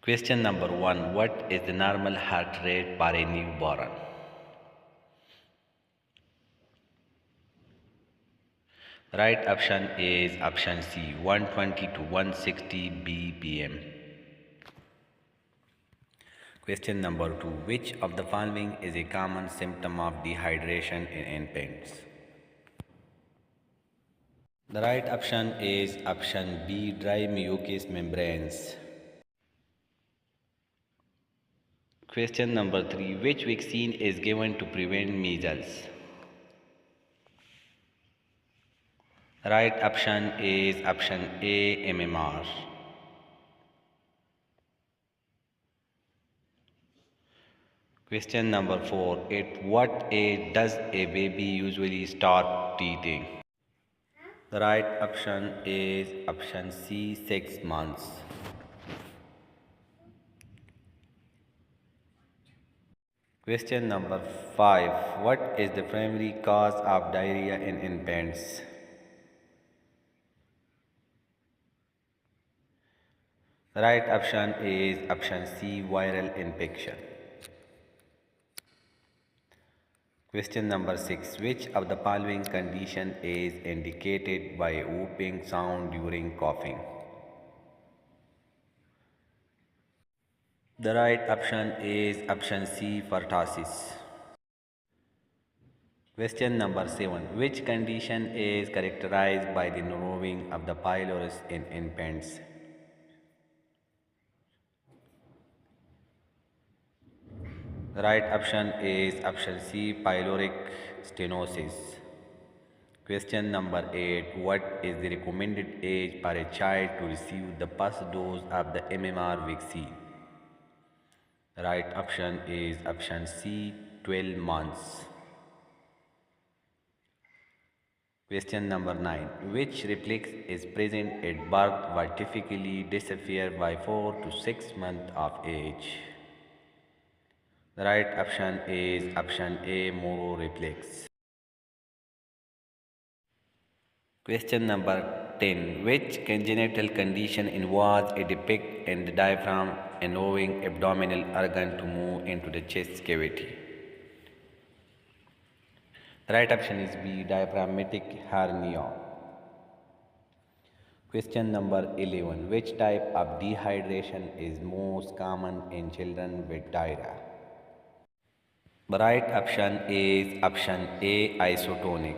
Question number 1. What is the normal heart rate for a newborn? Right option is option C, 120 to 160 bpm. Question number 2. Which of the following is a common symptom of dehydration in infants? The right option is option B, dry mucous membranes. Question number 3. Which vaccine is given to prevent measles? Right option is option A, MMR. Question number 4. At what age does a baby usually start teething? The right option is option C, 6 months. Question number 5. What is the primary cause of diarrhea in infants? The right option is option C, viral infection. Question number 6. Which of the following condition is indicated by a whooping sound during coughing? The right option is option C, pertussis. Question number 7. Which condition is characterized by the narrowing of the pylorus in infants? The right option is option C, pyloric stenosis. Question number 8. What is the recommended age for a child to receive the first dose of the MMR vaccine? The right option is option C, 12 months. Question number 9. Which reflex is present at birth but typically disappear by 4 to 6 months of age? The right option is option A, Moro reflex. Question number 10. Which congenital condition involves a defect in the diaphragm allowing abdominal organ to move into the chest cavity? The right option is B, diaphragmatic hernia. Question number 11. Which type of dehydration is most common in children with diarrhea? The right option is option A, isotonic.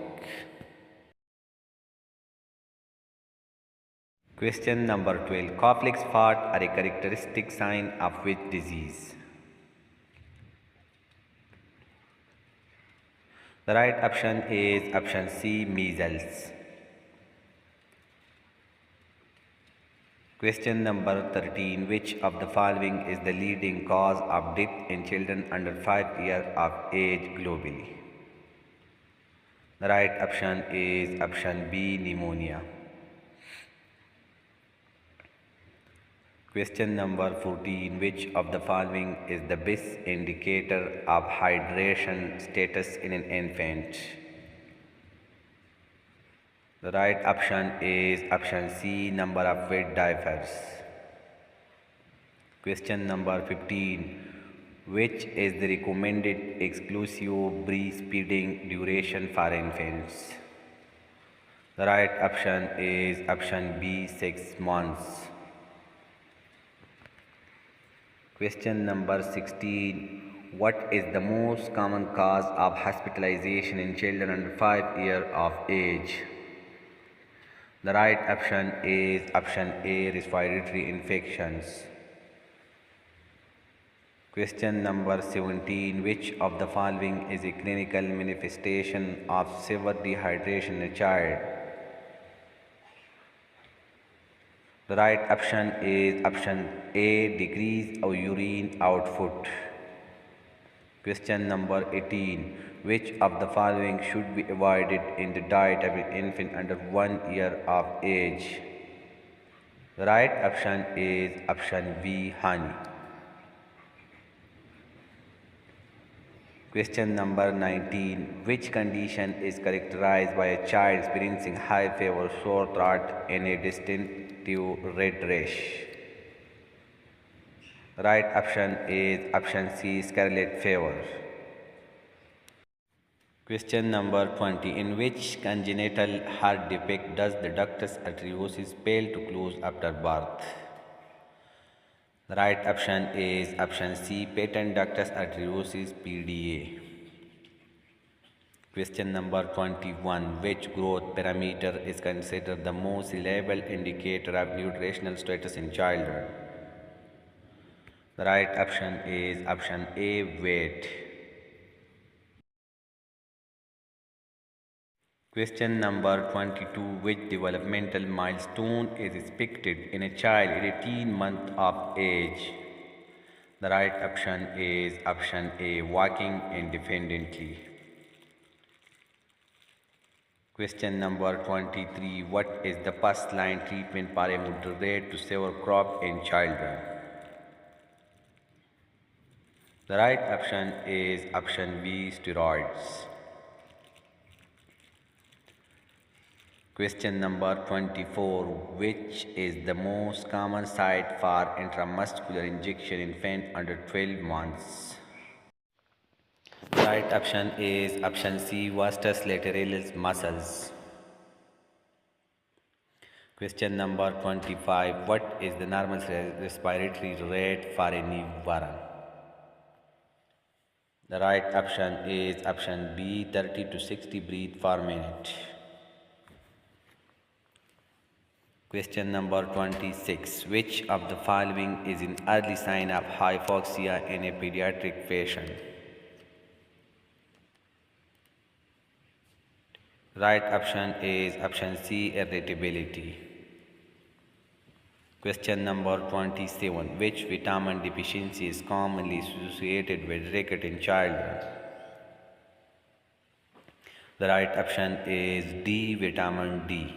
Question number 12. Complex fart are a characteristic sign of which disease? The right option is option C, measles. Question number 13. Which of the following is the leading cause of death in children under 5 years of age globally? The right option is option B, pneumonia. Question number 14. Which of the following is the best indicator of hydration status in an infant? The right option is option C, number of wet diapers. Question number 15. Which is the recommended exclusive breastfeeding duration for infants? The right option is option B, 6 months. Question number 16. What is the most common cause of hospitalization in children under 5 years of age? The right option is option A, respiratory infections. Question number 17. Which of the following is a clinical manifestation of severe dehydration in a child? The right option is option A, decrease of urine output. Question number 18. Which of the following should be avoided in the diet of an infant under 1 year of age? The right option is option B, honey. Question number 19. Which condition is characterized by a child experiencing high fever, sore throat, and a distinctive red rash? The right option is option C, scarlet fever. Question number 20. In which congenital heart defect does the ductus arteriosus fail to close after birth? The right option is option C, patent ductus arteriosus PDA. Question number 21. Which growth parameter is considered the most reliable indicator of nutritional status in childhood? The right option is option A, weight. Question number 22. Which developmental milestone is expected in a child at 18 months of age? The right option is option A, walking independently. Question number 23. What is the first line treatment for a moderate to severe cough in children? The right option is option B, steroids. Question number 24. Which is the most common site for intramuscular injection in infant under 12 months? The right option is option C, vastus lateralis muscles. Question number 25. What is the normal respiratory rate for a newborn? The right option is option B, 30 to 60 breaths per minute. Question number 26. Which of the following is an early sign of hypoxia in a pediatric patient? Right option is option C, irritability. Question number 27. Which vitamin deficiency is commonly associated with ricket in children? The right option is D, vitamin D.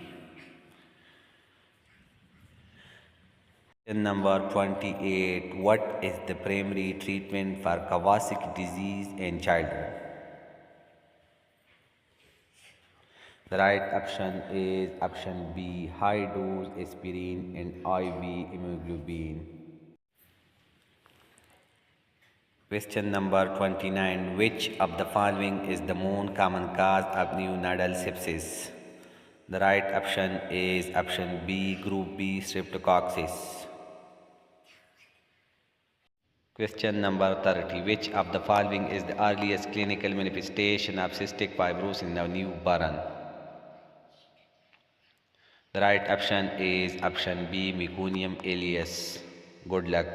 Question number 28. What is the primary treatment for Kawasaki disease in children? The right option is option B, high dose aspirin and IV hemoglobin. Question number 29. Which of the following is the most common cause of neonatal sepsis? The right option is option B, group B, streptococcus. Question number 30. Which of the following is the earliest clinical manifestation of cystic fibrosis in a newborn? The right option is option B, meconium ileus. Good luck.